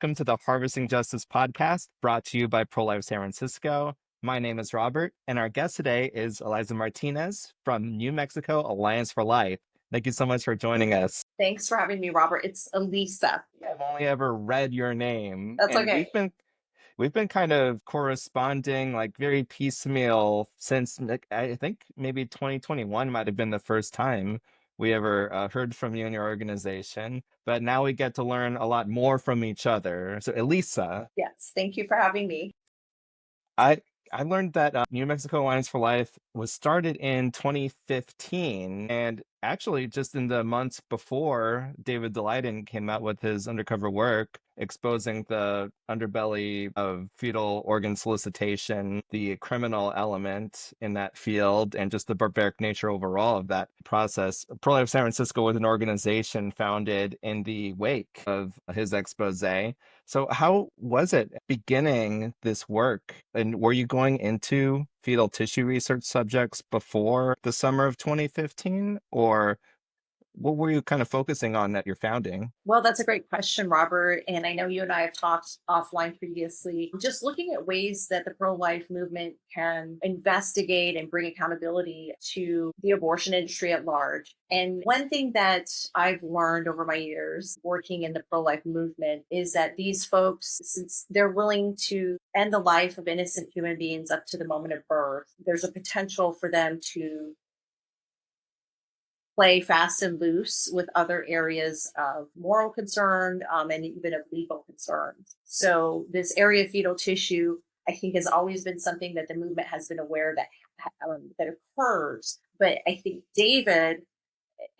Welcome to the Harvesting Justice podcast brought to you by Pro Life San Francisco. My name is Robert, and our guest today is Elisa Martinez from New Mexico Alliance for Life. Thank you so much for joining us. Thanks for having me, Robert. It's Elisa. I've only ever read your name, That's and okay. we've been kind of corresponding like very piecemeal since I think maybe 2021 might have been the first time we ever heard from you and your organization. But now we get to learn a lot more from each other. So, Elisa, Yes, thank you for having me. I I learned that New Mexico Alliance for Life was started in 2015, and actually just in the months before David Daleiden came out with his undercover work exposing the underbelly of fetal organ solicitation, the criminal element in that field, and just the barbaric nature overall of that process. Pro Life San Francisco was an organization founded in the wake of his expose. So how was it beginning this work? And were you going into fetal tissue research subjects before the summer of 2015? Or what were you kind of focusing on at your founding? Well, that's a great question, Robert. And I know you and I have talked offline previously, just looking at ways that the pro life movement can investigate and bring accountability to the abortion industry at large. And one thing that I've learned over my years working in the pro life movement is that these folks, since they're willing to end the life of innocent human beings up to the moment of birth, there's a potential for them to play fast and loose with other areas of moral concern and even of legal concerns. So this area of fetal tissue, I think, has always been something that the movement has been aware that occurs. But I think David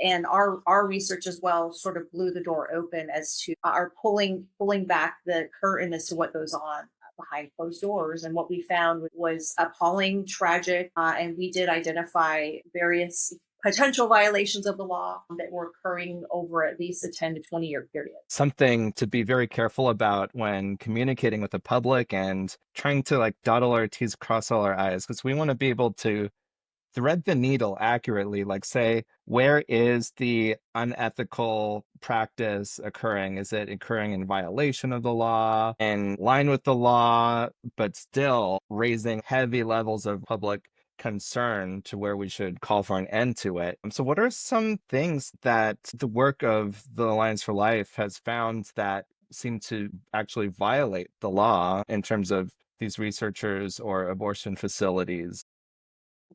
and our research as well sort of blew the door open as to our pulling back the curtain as to what goes on behind closed doors. And what we found was appalling, tragic, and we did identify various potential violations of the law that were occurring over at least a 10 to 20-year period. Something to be very careful about when communicating with the public and trying to like dot all our T's, cross all our I's, because we want to be able to thread the needle accurately, like say, where is the unethical practice occurring? Is it occurring in violation of the law, in line with the law, but still raising heavy levels of public concern to where we should call for an end to it? So what are some things that the work of the Alliance for Life has found that seem to actually violate the law in terms of these researchers or abortion facilities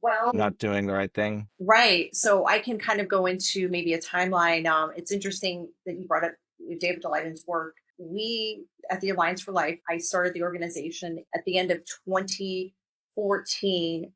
Well, not doing the right thing? right. So I can kind of go into maybe a timeline. It's interesting that you brought up David Deleiden's work. We at the Alliance for Life, I started the organization at the end of 2014,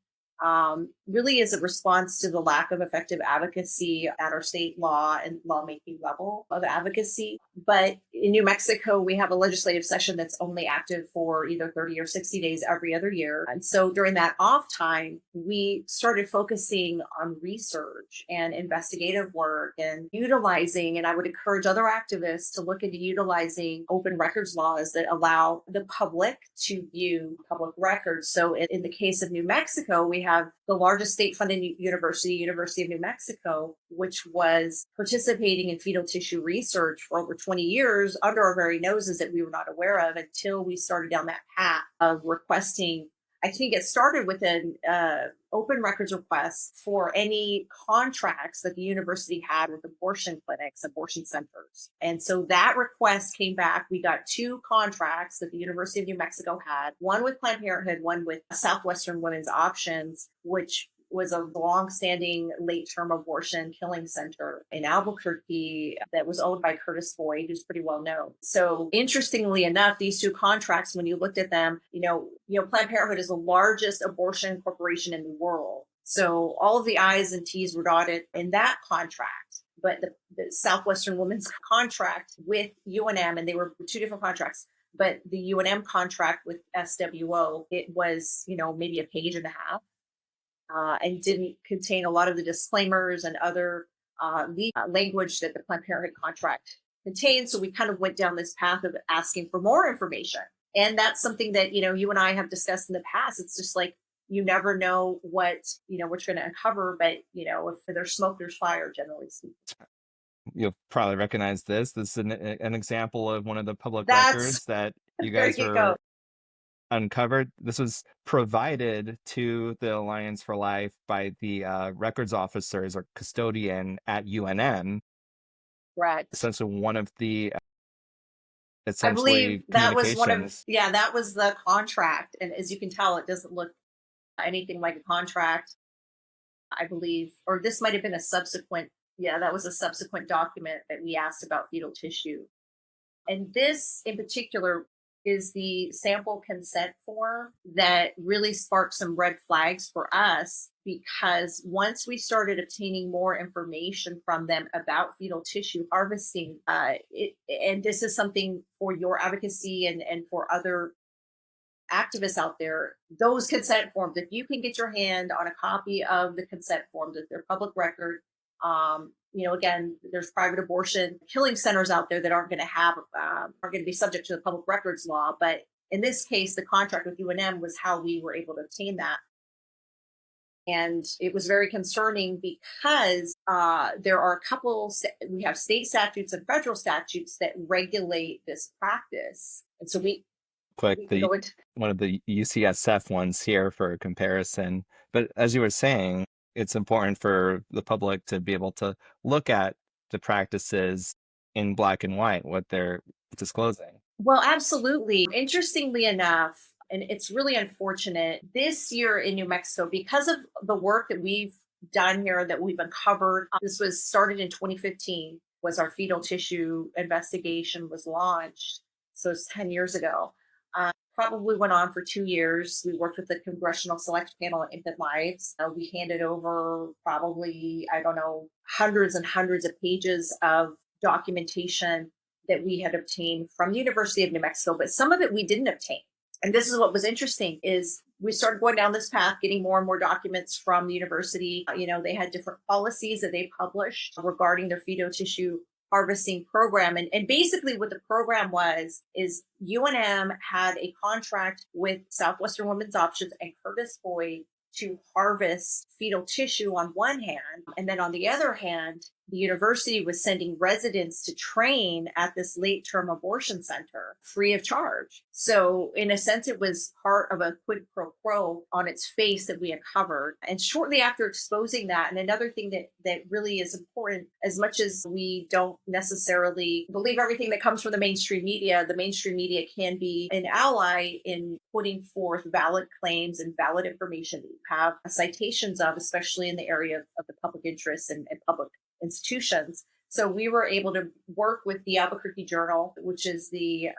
really as a response to the lack of effective advocacy at our state law and lawmaking level of advocacy. But in New Mexico, we have a legislative session that's only active for either 30 or 60 days every other year. And so during that off time, we started focusing on research and investigative work and utilizing, and I would encourage other activists to look into utilizing open records laws that allow the public to view public records. So in the case of New Mexico, we have the largest state funded university, University of New Mexico, which was participating in fetal tissue research for over 20 years under our very noses that we were not aware of until we started down that path of requesting. I think it started with an open records request for any contracts that the university had with abortion clinics, abortion centers. And so that request came back. We got two contracts that the University of New Mexico had, one with Planned Parenthood, one with Southwestern Women's Options, which was a long-standing late-term abortion killing center in Albuquerque that was owned by Curtis Boyd, who's pretty well known. So interestingly enough, these two contracts, when you looked at them, Planned Parenthood is the largest abortion corporation in the world. So all of the I's and T's were dotted in that contract. But the Southwestern Women's contract with UNM, and they were two different contracts, but the UNM contract with SWO, it was, maybe a page and a half. And didn't contain a lot of the disclaimers and other language that the Planned Parenthood contract contains. So we kind of went down this path of asking for more information. And that's something that, you and I have discussed in the past. It's just like, you never know what you're going to uncover, but, if there's smoke, there's fire, generally speaking. You'll probably recognize this. This is an example of one of the public That's records that you there guys you go. were uncovered. This was provided to the Alliance for Life by the records officers or custodian at UNM. Correct. Essentially, one of the I believe essentially that was one of, communications. yeah, that was the contract. And as you can tell, it doesn't look anything like a contract, I believe, or this might have been a subsequent, yeah, that was a subsequent document that we asked about fetal tissue. And this in particular is the sample consent form that really sparked some red flags for us, because once we started obtaining more information from them about fetal tissue harvesting, and this is something for your advocacy and for other activists out there, those consent forms, if you can get your hand on a copy of the consent forms, if they're public record, again, there's private abortion killing centers out there that aren't going to have, are going to be subject to the public records law. But in this case, the contract with UNM was how we were able to obtain that. And it was very concerning because there are a couple, we have state statutes and federal statutes that regulate this practice. And so Quick, we can the go into. one of the UCSF ones here for comparison. But as you were saying, it's important for the public to be able to look at the practices in black and white, what they're disclosing. Well, absolutely. Interestingly enough, and it's really unfortunate, this year in New Mexico, because of the work that we've done here, that we've uncovered, this was started in 2015, was our fetal tissue investigation was launched. So it's 10 years ago. Probably went on for 2 years. We worked with the Congressional Select Panel on Infant Lives. We handed over probably, I don't know, hundreds and hundreds of pages of documentation that we had obtained from the University of New Mexico, but some of it we didn't obtain. And this is what was interesting is we started going down this path, getting more and more documents from the university. They had different policies that they published regarding their fetal tissue harvesting program. And basically what the program was is UNM had a contract with Southwestern Women's Options and Curtis Boyd to harvest fetal tissue on one hand. And then on the other hand, the university was sending residents to train at this late term abortion center free of charge. So in a sense, it was part of a quid pro quo on its face that we uncovered. And shortly after exposing that, and another thing that really is important, as much as we don't necessarily believe everything that comes from the mainstream media can be an ally in putting forth valid claims and valid information that you have citations of, especially in the area of the public interest and public institutions. So we were able to work with the Albuquerque Journal, which is the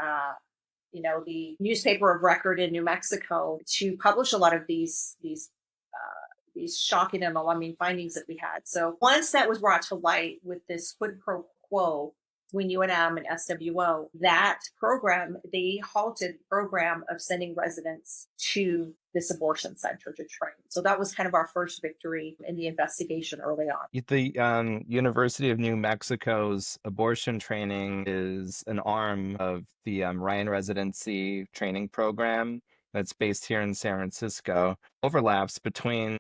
newspaper of record in New Mexico, to publish a lot of these shocking and alarming findings that we had. So once that was brought to light with this quid pro quo between UNM and SWO, that program, they halted the program of sending residents to this abortion center to train. So that was kind of our first victory in the investigation early on. The University of New Mexico's abortion training is an arm of the Ryan Residency Training Program that's based here in San Francisco. Overlaps between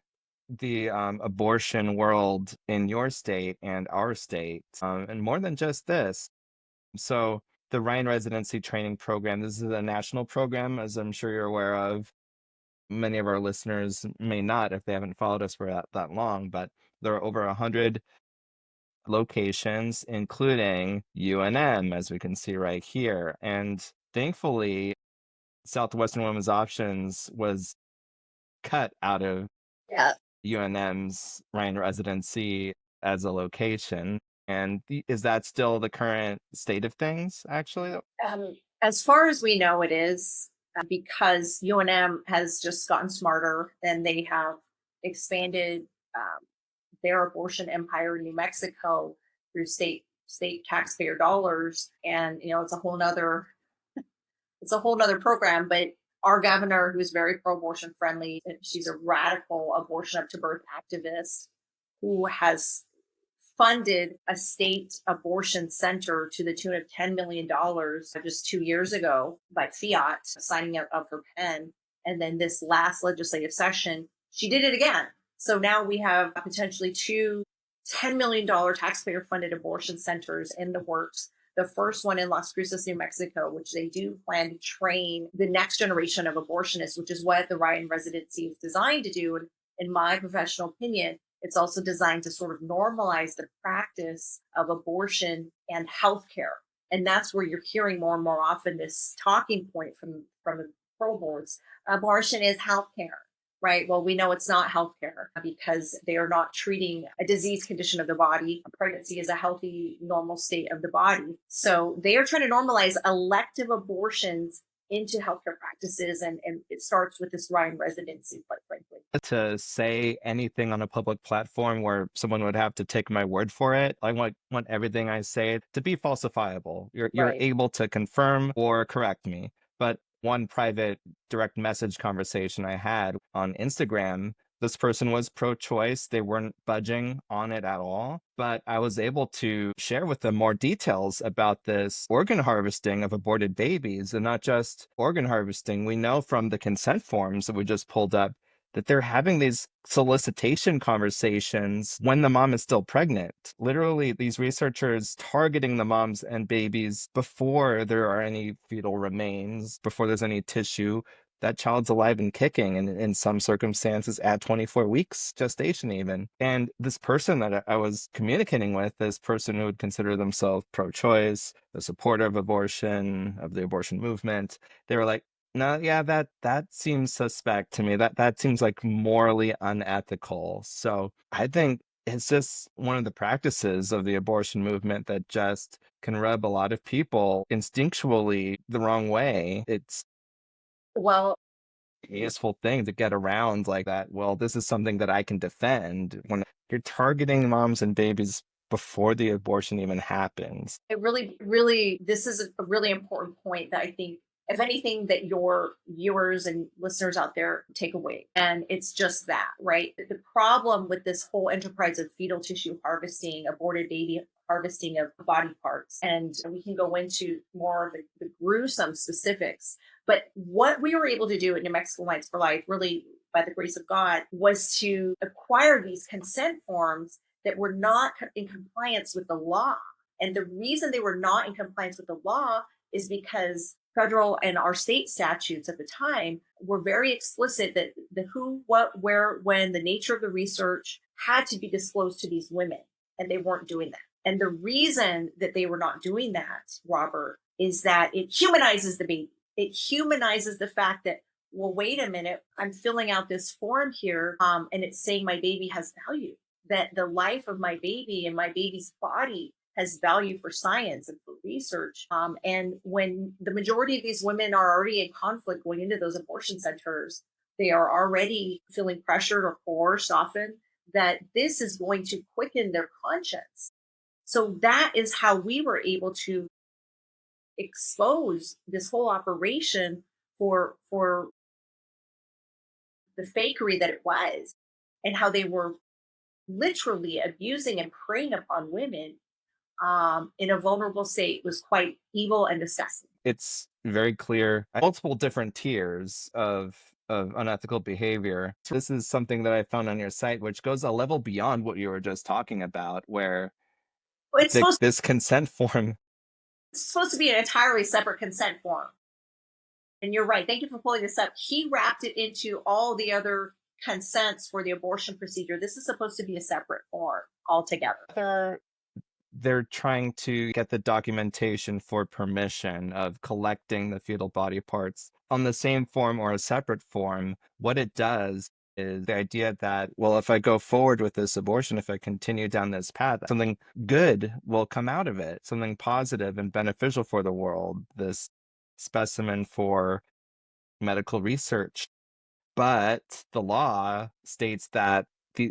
the abortion world in your state and our state, and more than just this. So the Ryan Residency Training Program, this is a national program, as I'm sure you're aware of. Many of our listeners may not if they haven't followed us for that long, but there are over 100 locations, including UNM, as we can see right here. And thankfully, Southwestern Women's Options was cut out of Yeah. UNM's Ryan Residency as a location. And is that still the current state of things, actually? As far as we know, it is, because UNM has just gotten smarter and they have expanded their abortion empire in New Mexico through state taxpayer dollars. And it's a whole nother program. But our governor, who is very pro-abortion friendly, she's a radical abortion up to birth activist who has funded a state abortion center to the tune of $10 million just 2 years ago by fiat, signing up of her pen. And then this last legislative session, she did it again. So now we have potentially two $10 million taxpayer funded abortion centers in the works. The first one in Las Cruces, New Mexico, which they do plan to train the next generation of abortionists, which is what the Ryan residency is designed to do. And in my professional opinion, it's also designed to sort of normalize the practice of abortion and healthcare. And that's where you're hearing more and more often this talking point from the pro boards. Abortion is healthcare, right? Well, we know it's not healthcare because they are not treating a disease condition of the body. Pregnancy is a healthy, normal state of the body. So they are trying to normalize elective abortions into healthcare practices. And it starts with this Ryan residency, quite frankly. To say anything on a public platform where someone would have to take my word for it. I want everything I say to be falsifiable. You're Right. able to confirm or correct me. But one private direct message conversation I had on Instagram, this person was pro-choice. They weren't budging on it at all. But I was able to share with them more details about this organ harvesting of aborted babies, and not just organ harvesting. We know from the consent forms that we just pulled up that they're having these solicitation conversations when the mom is still pregnant. Literally, these researchers targeting the moms and babies before there are any fetal remains, before there's any tissue. That child's alive and kicking, and in some circumstances at 24 weeks gestation, even. And this person that I was communicating with, this person who would consider themselves pro choice, a supporter of abortion, of the abortion movement, they were like, no, yeah, that seems suspect to me. That seems like morally unethical. So I think it's just one of the practices of the abortion movement that just can rub a lot of people instinctually the wrong way. It's Well, a useful thing to get around like that. Well, this is something that I can defend when you're targeting moms and babies before the abortion even happens. it really, really, this is a really important point that I think, if anything, that your viewers and listeners out there take away. And it's just that, right? The problem with this whole enterprise of fetal tissue harvesting, aborted baby harvesting of body parts, and we can go into more of the gruesome specifics. But what we were able to do at New Mexico Alliance for Life, really by the grace of God, was to acquire these consent forms that were not in compliance with the law. And the reason they were not in compliance with the law is because federal and our state statutes at the time were very explicit that the who, what, where, when, the nature of the research had to be disclosed to these women, and they weren't doing that. And the reason that they were not doing that, Robert, is that it humanizes the baby. It humanizes the fact that, well, wait a minute, I'm filling out this form here, and it's saying my baby has value, that the life of my baby and my baby's body has value for science and for research. And when the majority of these women are already in conflict going into those abortion centers, they are already feeling pressured or coerced often, that this is going to quicken their conscience. So that is how we were able to expose this whole operation for the fakery that it was, and how they were literally abusing and preying upon women in a vulnerable state was quite evil and disgusting. It's very clear multiple different tiers of unethical behavior. This is something that I found on your site, which goes a level beyond what you were just talking about, where It's supposed this consent form. it's supposed to be an entirely separate consent form. And you're right. Thank you for pulling this up. He wrapped it into all the other consents for the abortion procedure. This is supposed to be a separate form altogether. They're trying to get the documentation for permission of collecting the fetal body parts on the same form or a separate form. What it does is the idea that, well, if I go forward with this abortion, if I continue down this path, something good will come out of it, something positive and beneficial for the world, this specimen for medical research. But the law states that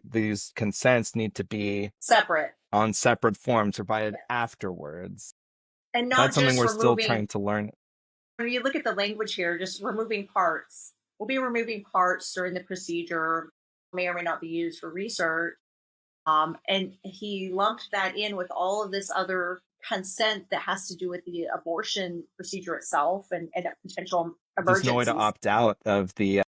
these consents need to be Separate. on separate forms provided afterwards. And That's not something just we're still removing, trying to learn. when you look at the language here, just removing parts. We'll be removing parts during the procedure, may or may not be used for research. And he lumped that in with all of this other consent that has to do with the abortion procedure itself and potential There's no way to emergencies. opt out of the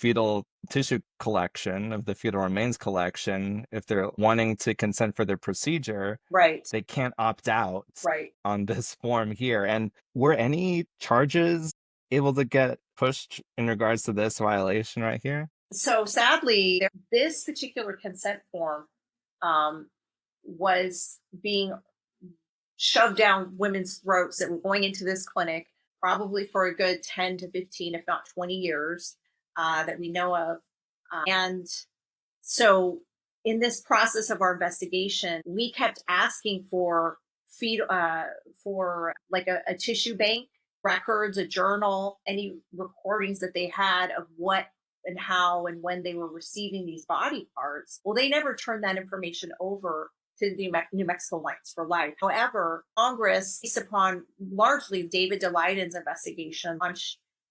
fetal tissue collection, of the fetal remains collection, if they're wanting to consent for their procedure, Right. they can't opt out Right. on this form here. And were any charges able to get pushed in regards to this violation right here? So sadly, this particular consent form um, was being shoved down women's throats that were going into this clinic probably for a good 10 to 15, if not 20 years that we know of. And so, in this process of our investigation, we kept asking for for like a tissue bank records, a journal, any recordings that they had of what and how and when they were receiving these body parts. Well, they never turned that information over to the New Mexico Alliance for Life. However, Congress, based upon largely David Daleidon's investigation on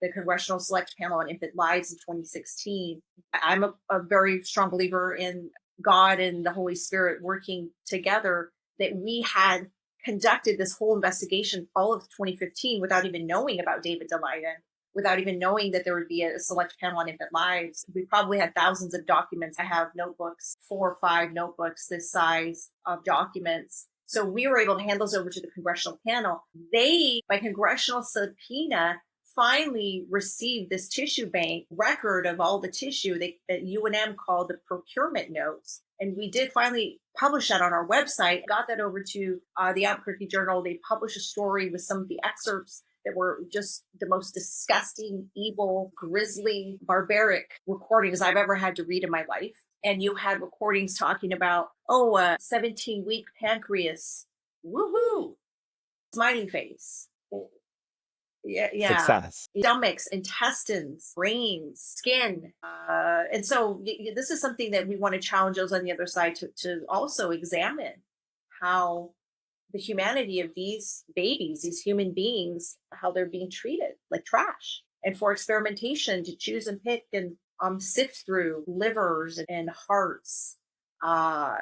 the Congressional Select Panel on Infant Lives in 2016, I'm a very strong believer in God and the Holy Spirit working together, that we had conducted this whole investigation all of 2015 without even knowing about David Daleidon, without even knowing that there would be a select panel on infant lives. We probably had thousands of documents. I have notebooks, 4 or 5 notebooks this size of documents. So we were able to hand those over to the congressional panel. They, by congressional subpoena, finally received this tissue bank record of all the tissue that UNM called the procurement notes. And we did finally publish that on our website, got that over to the Albuquerque Journal. They published a story with some of the excerpts that were just the most disgusting, evil, grisly, barbaric recordings I've ever had to read in my life. And you had recordings talking about, 17-week pancreas, woohoo, smiley face. Yeah. Success. Stomachs, intestines, brains, skin. And so this is something that we want to challenge those on the other side to also examine how the humanity of these babies, these human beings, how they're being treated like trash. And for experimentation to choose and pick and sift through livers and hearts. Uh,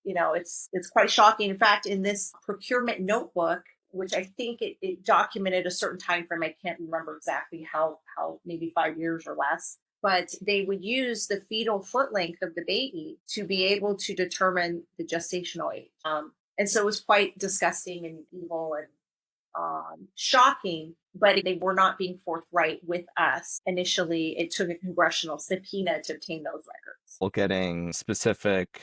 it's quite shocking. In fact, in this procurement notebook, which I think it documented a certain time frame. I can't remember exactly how maybe 5 years or less. But they would use the fetal foot length of the baby to be able to determine the gestational age. And so it was quite disgusting and evil and shocking, but they were not being forthright with us. Initially, it took a congressional subpoena to obtain those records. Well, getting specific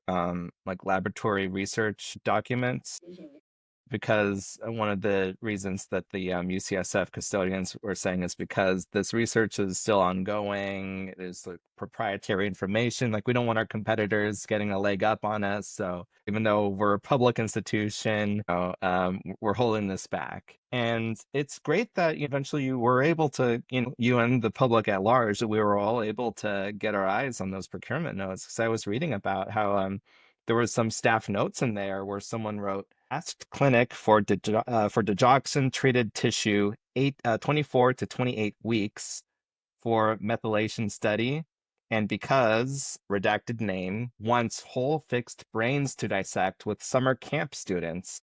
like laboratory research documents, Mhm. because one of the reasons that the UCSF custodians were saying is because this research is still ongoing. It is like proprietary information. Like, we don't want our competitors getting a leg up on us. So even though we're a public institution, we're holding this back. And it's great that eventually you were able to, you and the public at large, that we were all able to get our eyes on those procurement notes. Because I was reading about how there was some staff notes in there where someone wrote, asked clinic for digoxin treated tissue 24 to 28 weeks for methylation study. And because, redacted name, wants whole fixed brains to dissect with summer camp students.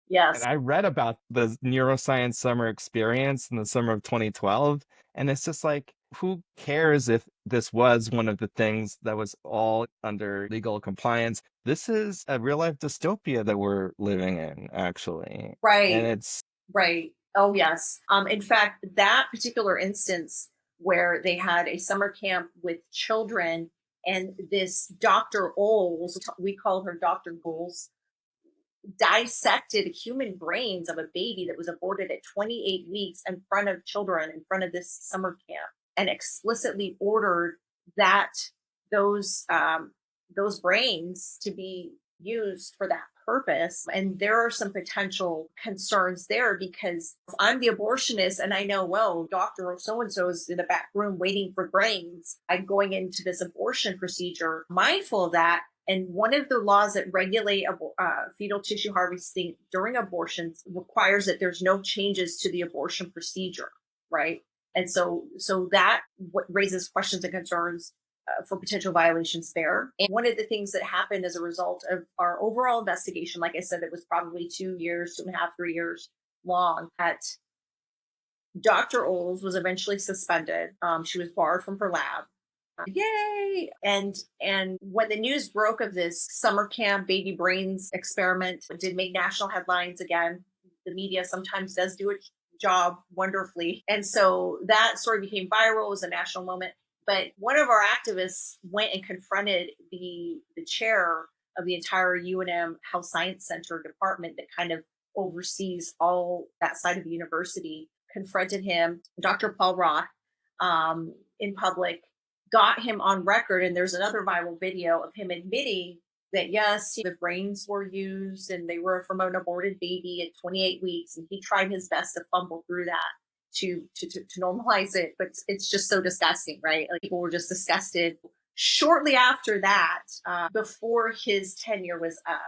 And Yes. I read about the neuroscience summer experience in the summer of 2012. And it's just like, who cares if this was one of the things that was all under legal compliance? This is a real life dystopia that we're living in, actually. And Right. it's Right. Oh, yes. In fact, that particular instance where they had a summer camp with children and this Dr. Oles, we call her Dr. Oles, dissected human brains of a baby that was aborted at 28 weeks in front of children in front of this summer camp, and explicitly ordered that those those brains to be used for that purpose. And there are some potential concerns there, because if I'm the abortionist and I know, well, Dr. So and so is in the back room waiting for brains, I'm going into this abortion procedure mindful of that. And one of the laws that regulate fetal tissue harvesting during abortions requires that there's no changes to the abortion procedure, right? And so that what raises questions and concerns for potential violations there. And one of the things that happened as a result of our overall investigation, like I said, it was probably 2 years, 2.5, 3 years long, that Dr. Oles was eventually suspended. She was barred from her lab. Yay! And when the news broke of this summer camp baby brains experiment, it did make national headlines again. The media sometimes does do its job wonderfully, and so that story became viral. It was a national moment. But one of our activists went and confronted the chair of the entire UNM Health Science Center department that kind of oversees all that side of the university. Confronted him, Dr. Paul Roth, in public, got him on record. And there's another viral video of him admitting that, yes, the brains were used and they were from an aborted baby at 28 weeks. And he tried his best to fumble through that to normalize it. But it's just so disgusting, right? Like, people were just disgusted. Shortly after that, before his tenure was up,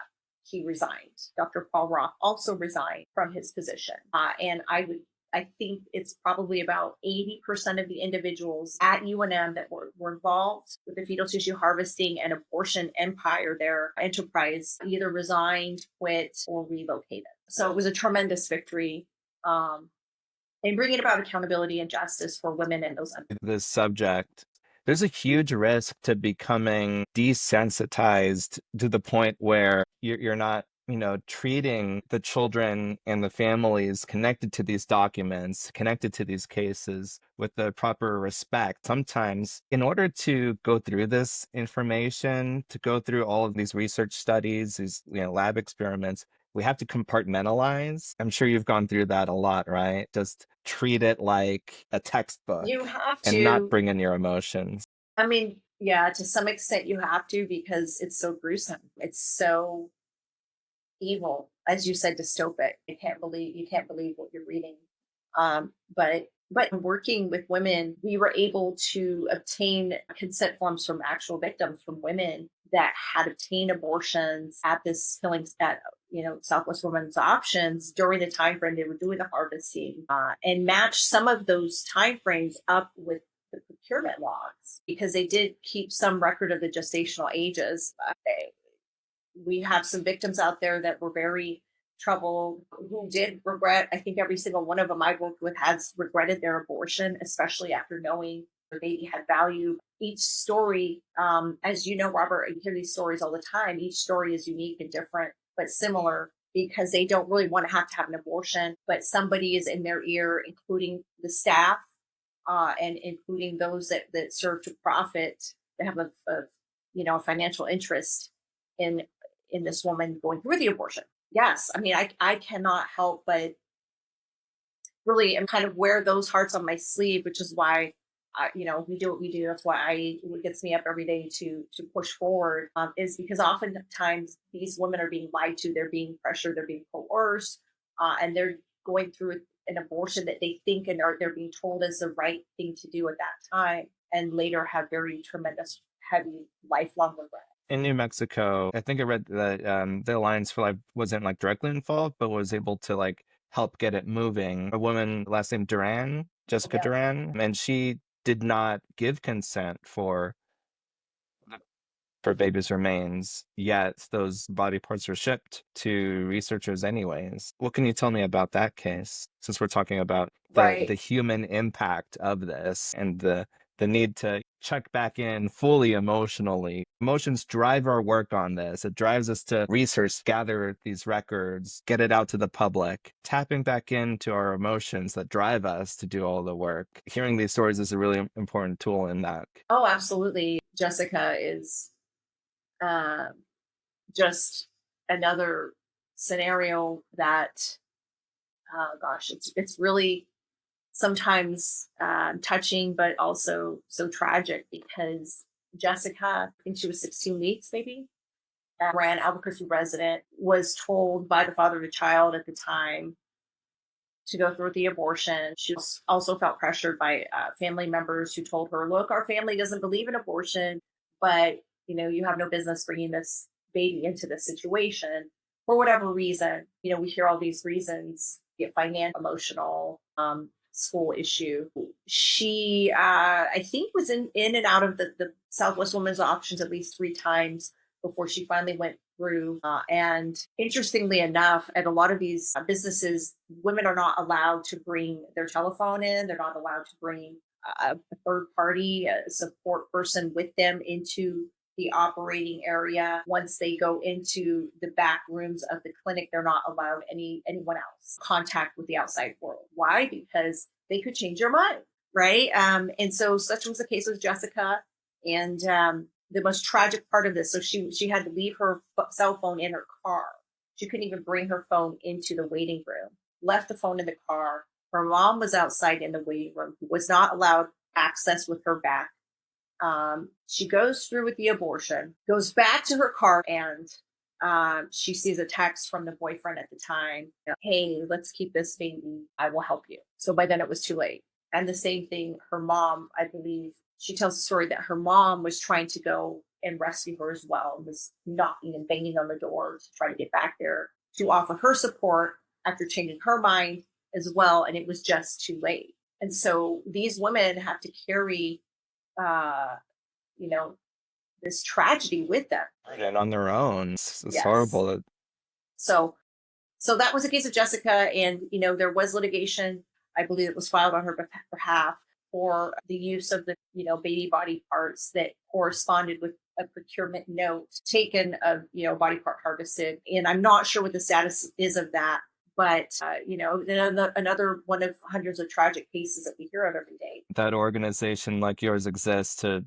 he resigned. Dr. Paul Roth also resigned from his position. And I think it's probably about 80% of the individuals at UNM that were involved with the fetal tissue harvesting and abortion empire, their enterprise, either resigned, quit, or relocated. So it was a tremendous victory in bringing about accountability and justice for women and those. This subject, there's a huge risk to becoming desensitized to the point where you're not, treating the children and the families connected to these documents, connected to these cases with the proper respect. Sometimes, in order to go through this information, to go through all of these research studies, these, lab experiments, we have to compartmentalize. I'm sure you've gone through that a lot, right? Just treat it like a textbook You have and not to, bring in your emotions. I mean, yeah, to some extent you have to, because it's so gruesome. It's so evil, as you said, dystopic. You can't believe what you're reading. But working with women, we were able to obtain consent forms from actual victims, from women that had obtained abortions at this killing at Southwest Women's Options during the time frame they were doing the harvesting, and match some of those time frames up with the procurement logs, because they did keep some record of the gestational ages. We have some victims out there that were very troubled, who did regret. I think every single one of them I worked with has regretted their abortion, especially after knowing their baby had value. Each story, as you know, Robert, you hear these stories all the time. Each story is unique and different, but similar, because they don't really want to have an abortion, but somebody is in their ear, including the staff, and including those that serve to profit, that have a financial interest in this woman going through the abortion. Yes, I mean, I cannot help but really and kind of wear those hearts on my sleeve, which is why we do what we do. That's why what gets me up every day to push forward, is because oftentimes these women are being lied to, they're being pressured, they're being coerced, and they're going through an abortion that they think they're being told is the right thing to do at that time, and later have very tremendous, heavy, lifelong regret. In New Mexico, I think I read that the Alliance for Life wasn't like directly involved, but was able to like help get it moving. A woman, last name Duran, Jessica Yeah. Duran, and she did not give consent for baby's remains, yet those body parts were shipped to researchers anyways. What can you tell me about that case, since we're talking about the Right. human impact of this and the need to check back in fully emotionally? Emotions drive our work on this. It drives us to research, gather these records, get it out to the public. Tapping back into our emotions that drive us to do all the work. Hearing these stories is a really important tool in that. Oh, absolutely. Jessica is uh, just another scenario that, gosh, it's really sometimes touching, but also so tragic, because Jessica, I think she was 16 weeks maybe, ran Albuquerque resident, was told by the father of the child at the time to go through with the abortion. She also felt pressured by family members who told her, look, our family doesn't believe in abortion, but you have no business bringing this baby into this situation for whatever reason. We hear all these reasons, get financial, emotional, school issue. She, I think, was in and out of the Southwest Women's Options at least 3 times before she finally went through. And interestingly enough, at a lot of these businesses, women are not allowed to bring their telephone in. They're not allowed to bring a third party, a support person with them into the operating area. Once they go into the back rooms of the clinic, they're not allowed anyone else contact with the outside world. Why? Because they could change your mind, right? And so such was the case with Jessica. And the most tragic part of this, so she had to leave her cell phone in her car. She couldn't even bring her phone into the waiting room. Left the phone in the car. Her mom was outside in the waiting room, was not allowed access with her back. She goes through with the abortion, goes back to her car, and she sees a text from the boyfriend at the time. Hey, let's keep this baby. I will help you. So by then it was too late. And the same thing, her mom, I believe, she tells the story that her mom was trying to go and rescue her as well, and was knocking and banging on the door to try to get back there to offer her support after changing her mind as well. And it was just too late. And so these women have to carry, uh, you know, this tragedy with them. And on their own. It's Yes. horrible. So so that was the case of Jessica, and there was litigation. I believe it was filed on her behalf for the use of the baby body parts that corresponded with a procurement note taken of body part harvested. And I'm not sure what the status is of that, but another one of hundreds of tragic cases that we hear of every day. That organization like yours exists to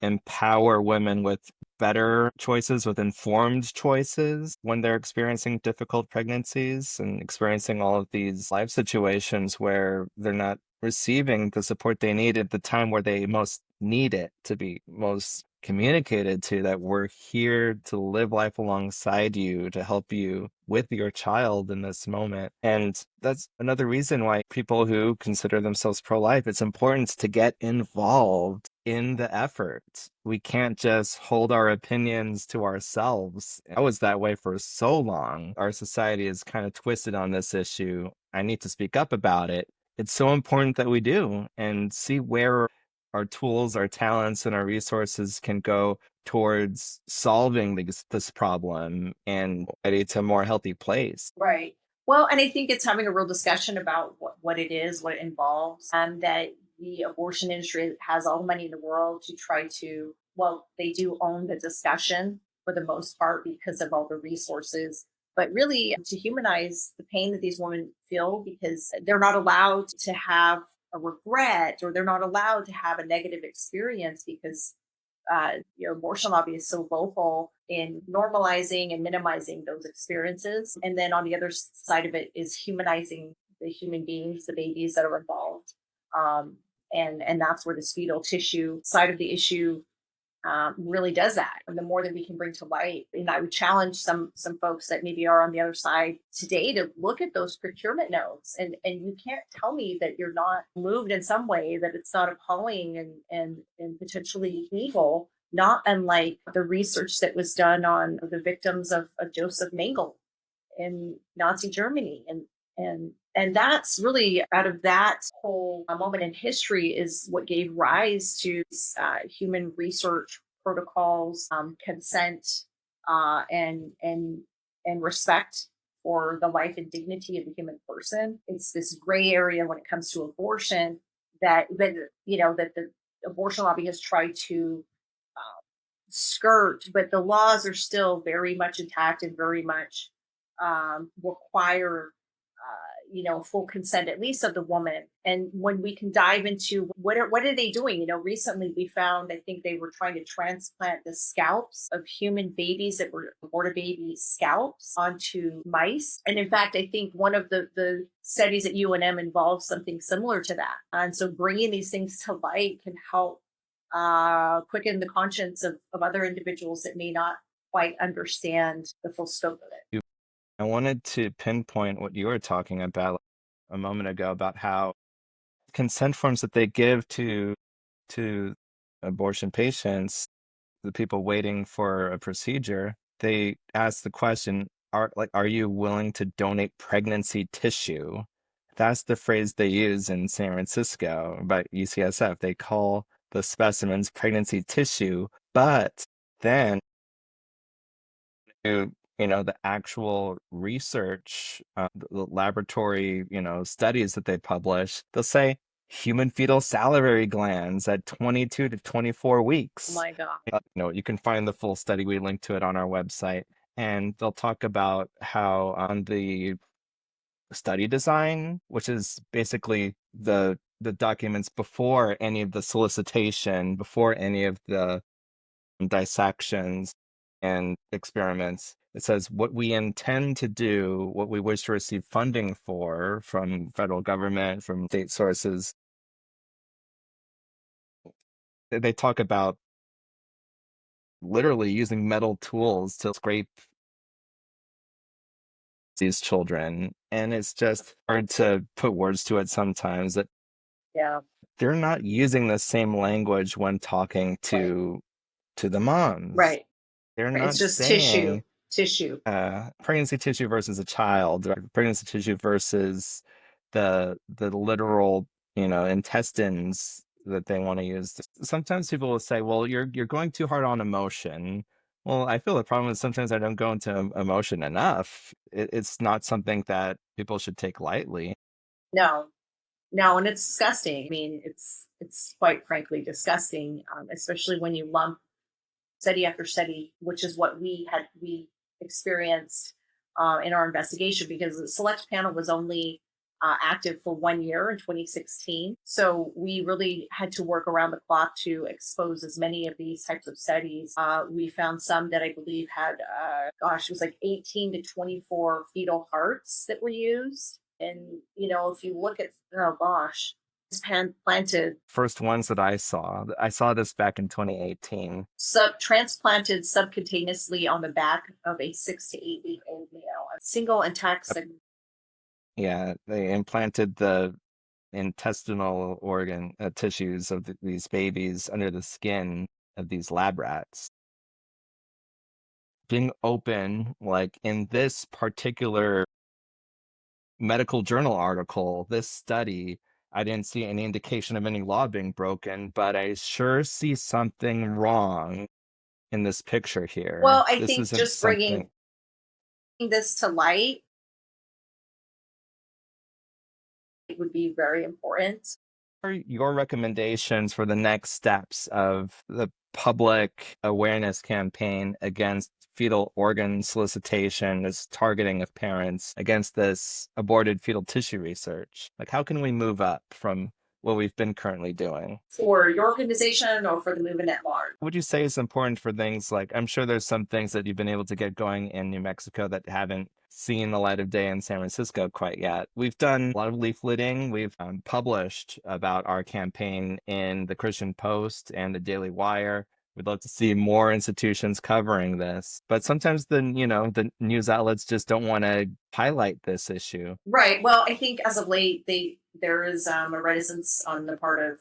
empower women with better choices, with informed choices when they're experiencing difficult pregnancies and experiencing all of these life situations where they're not receiving the support they need at the time where they most need it to be most communicated to, that we're here to live life alongside you, to help you with your child in this moment. And that's another reason why people who consider themselves pro-life, it's important to get involved in the effort. We can't just hold our opinions to ourselves. I was that way for so long. Our society is kind of twisted on this issue. I need to speak up about it. It's so important that we do and see where our tools, our talents, and our resources can go towards solving this problem and getting to a more healthy place. Right. Well, and I think it's having a real discussion about what it is, what it involves, and that the abortion industry has all the money in the world to try to, well, they do own the discussion for the most part because of all the resources, but really to humanize the pain that these women feel because they're not allowed to have a regret, or they're not allowed to have a negative experience because abortion lobby is so vocal in normalizing and minimizing those experiences. And then on the other side of it is humanizing the human beings, the babies that are involved. And that's where this fetal tissue side of the issue really does that. And the more that we can bring to light, and I would challenge some folks that maybe are on the other side today to look at those procurement notes, and you can't tell me that you're not moved in some way, that it's not appalling and potentially evil, not unlike the research that was done on the victims of Joseph Mengele in Nazi Germany. And that's really, out of that whole moment in history, is what gave rise to human research protocols, consent, and respect for the life and dignity of the human person. It's this gray area when it comes to abortion that the abortion lobby has tried to skirt, but the laws are still very much intact and very much require full consent, at least of the woman. And when we can dive into what are they doing? Recently we found, I think they were trying to transplant the scalps of human babies that were aborted baby scalps onto mice. And in fact, I think one of the studies at UNM involves something similar to that. And so bringing these things to light can help quicken the conscience of other individuals that may not quite understand the full scope of it. I wanted to pinpoint what you were talking about a moment ago about how consent forms that they give to abortion patients, the people waiting for a procedure, they ask the question, are you willing to donate pregnancy tissue? That's the phrase they use in San Francisco by UCSF. They call the specimens pregnancy tissue, but then to, the actual research, the laboratory, studies that they publish, they'll say human fetal salivary glands at 22 to 24 Oh weeks. my God. You can find the full study. We link to it on our website. And they'll talk about how on the study design, which is basically the documents before any of the solicitation, before any of the dissections and experiments. It says what we intend to do, what we wish to receive funding for from federal government, from state sources. They talk about literally using metal tools to scrape these children. And it's just hard to put words to it sometimes that Yeah. they're not using the same language when talking Right. to the moms. Right. They're Right. It's not just tissue. saying Tissue. pregnancy tissue versus a child, or pregnancy tissue versus the literal, intestines that they want to use. Sometimes people will say, "Well, you're going too hard on emotion." Well, I feel the problem is sometimes I don't go into emotion enough. It's not something that people should take lightly. No. No, and it's disgusting. I mean, it's quite frankly disgusting, especially when you lump study after study, which is what we experienced in our investigation, because the select panel was only active for 1 year in 2016. So we really had to work around the clock to expose as many of these types of studies. We found some that I believe had, it was like 18 to 24 fetal hearts that were used. And, if you look at, oh gosh, it's planted First ones that I saw this back in 2018. transplanted subcutaneously on the back of a 6 to 8 week old male. A single intact segment. Yeah, they implanted the intestinal organ tissues of these babies under the skin of these lab rats. Being open, like in this particular medical journal article, this study, I didn't see any indication of any law being broken, but I sure see something wrong in this picture here. Well, I This think isn't just bringing something. this to light would be very important. Are your recommendations for the next steps of the public awareness campaign against fetal organ solicitation, this targeting of parents, against this aborted fetal tissue research? Like, how can we move up from what we've been currently doing? For your organization or for the movement at large? Would you say is important for things like, I'm sure there's some things that you've been able to get going in New Mexico that haven't seen the light of day in San Francisco quite yet? We've done a lot of leafleting. We've published about our campaign in the Christian Post and the Daily Wire. We'd love to see more institutions covering this, but sometimes the news outlets just don't want to highlight this issue. Right. Well, I think as of late, there is a reticence on the part of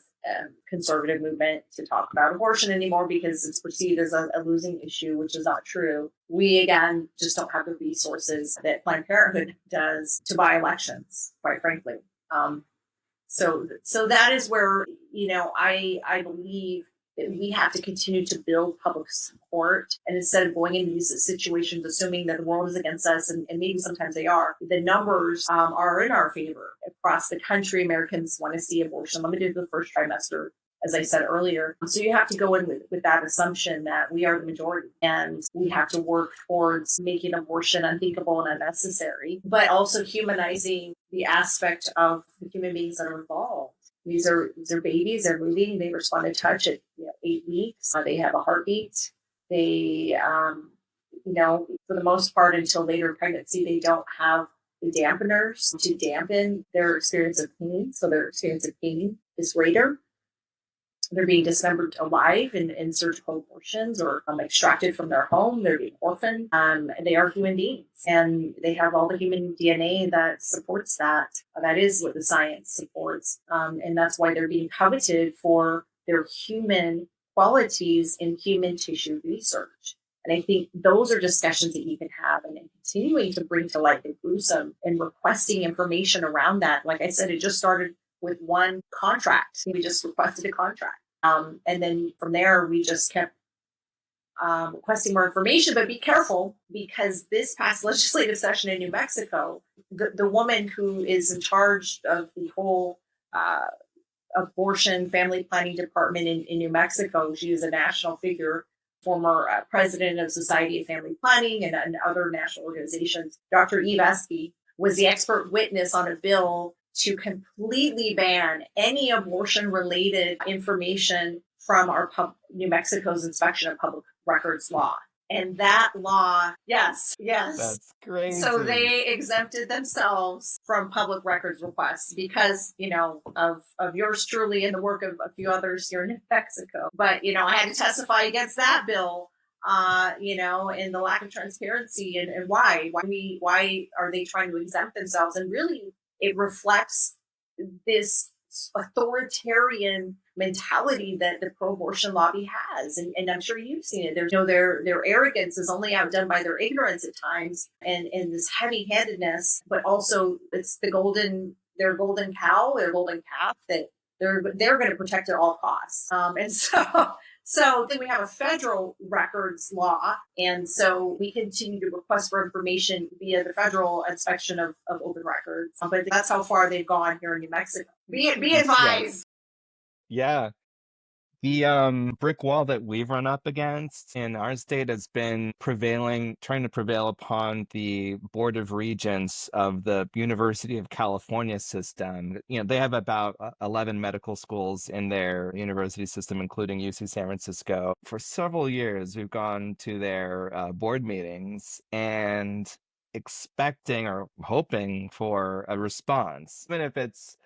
conservative movement to talk about abortion anymore because it's perceived as a losing issue, which is not true. We again just don't have the resources that Planned Parenthood does to buy elections, quite frankly. So that is where I believe that we have to continue to build public support. And instead of going into these situations assuming that the world is against us, and maybe sometimes they are, the numbers are in our favor. Across the country, Americans want to see abortion limited to the first trimester, as I said earlier. So you have to go in with that assumption that we are the majority and we have to work towards making abortion unthinkable and unnecessary, but also humanizing the aspect of the human beings that are involved. These are babies. They're moving. They respond to touch at 8 weeks. They have a heartbeat. They, for the most part, until later pregnancy, they don't have the dampeners to dampen their experience of pain. So their experience of pain is greater. They're being dismembered alive in surgical abortions or extracted from their home. They're being orphaned. They are human beings and they have all the human DNA that supports that. That is what the science supports. And that's why they're being coveted for their human qualities in human tissue research. And I think those are discussions that you can have and continuing to bring to light the gruesome and requesting information around that. Like I said, it just started with one contract. We just requested a contract. And then from there, we just kept requesting more information. But be careful, because this past legislative session in New Mexico, the woman who is in charge of the whole abortion family planning department in New Mexico, she is a national figure, former president of Society of Family Planning and other national organizations. Dr. Eve Esky was the expert witness on a bill to completely ban any abortion related information from our New Mexico's inspection of public records law. And that law, yes. That's crazy. So they exempted themselves from public records requests because, of yours truly and the work of a few others here in New Mexico. But, I had to testify against that bill, and the lack of transparency and why are they trying to exempt themselves? And really, it reflects this authoritarian mentality that the pro-abortion lobby has, and I'm sure you've seen it. Their arrogance is only outdone by their ignorance at times, and this heavy-handedness, but also it's their golden cow, their golden calf that they're going to protect at all costs. And so then we have a federal records law, and so we continue to request for information via the federal inspection of open records. But that's how far they've gone here in New Mexico. Be advised. Yeah. The brick wall that we've run up against in our state has been trying to prevail upon the Board of Regents of the University of California system. They have about 11 medical schools in their university system, including UC San Francisco. For several years, we've gone to their board meetings and expecting or hoping for a response, even if it's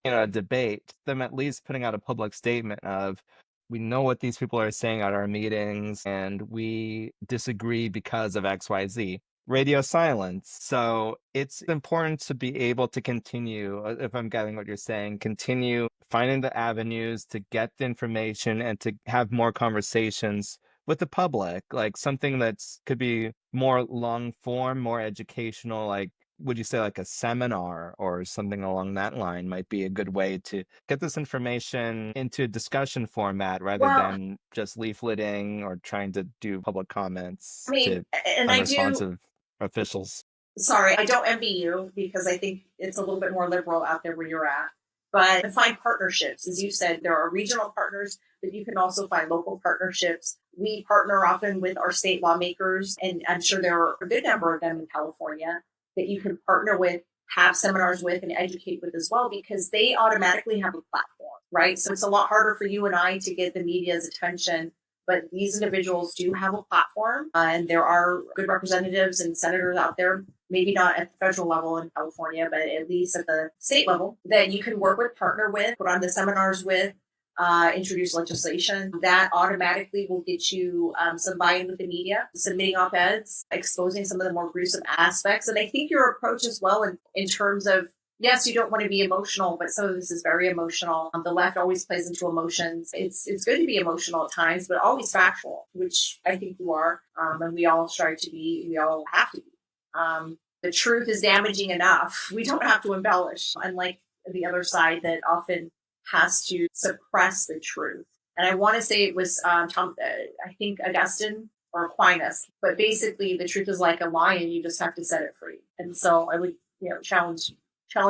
a debate, them at least putting out a public statement of, we know what these people are saying at our meetings and we disagree because of XYZ. Radio silence. So it's important to be able to continue, if I'm getting what you're saying, continue finding the avenues to get the information and to have more conversations with the public, like something that's could be more long form, more educational, like would you say like a seminar or something along that line might be a good way to get this information into discussion format rather than just leafleting or trying to do public comments to unresponsive officials? Sorry, I don't envy you because I think it's a little bit more liberal out there where you're at. But find partnerships. As you said, there are regional partners, but you can also find local partnerships. We partner often with our state lawmakers, and I'm sure there are a good number of them in California that you can partner with, have seminars with, and educate with as well, because they automatically have a platform, right? So it's a lot harder for you and I to get the media's attention, but these individuals do have a platform, and there are good representatives and senators out there, maybe not at the federal level in California, but at least at the state level, that you can work with, partner with, put on the seminars with, introduce legislation that automatically will get you some buy-in with the media, submitting op-eds, exposing some of the more gruesome aspects. And I think your approach as well in terms of, yes, you don't want to be emotional, but some of this is very emotional. The left always plays into emotions. It's good to be emotional at times, but always factual, which I think you are. And we all strive to be, we all have to be. The truth is damaging enough. We don't have to embellish, unlike the other side that often has to suppress the truth. And I want to say it was I think Augustine or Aquinas, but basically the truth is like a lion, you just have to set it free. And so I would challenge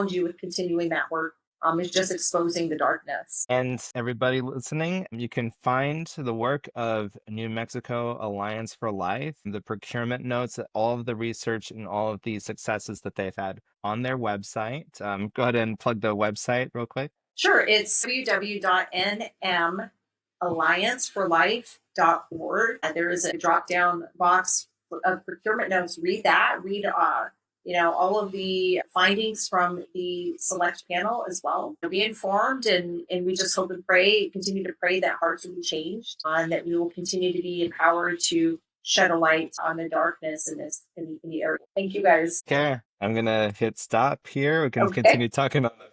you with continuing that work. Is just exposing the darkness. And everybody listening, you can find the work of New Mexico Alliance for Life, the procurement notes, all of the research and all of the successes that they've had on their website. Go ahead and plug the website real quick. Sure. It's www.nmallianceforlife.org. There is a drop-down box of procurement notes. Read that. Read all of the findings from the select panel as well. Be informed, and we just hope and continue to pray that hearts will be changed, and that we will continue to be empowered to shed a light on the darkness in the area. Thank you, guys. Okay, I'm gonna hit stop here. We can continue talking on the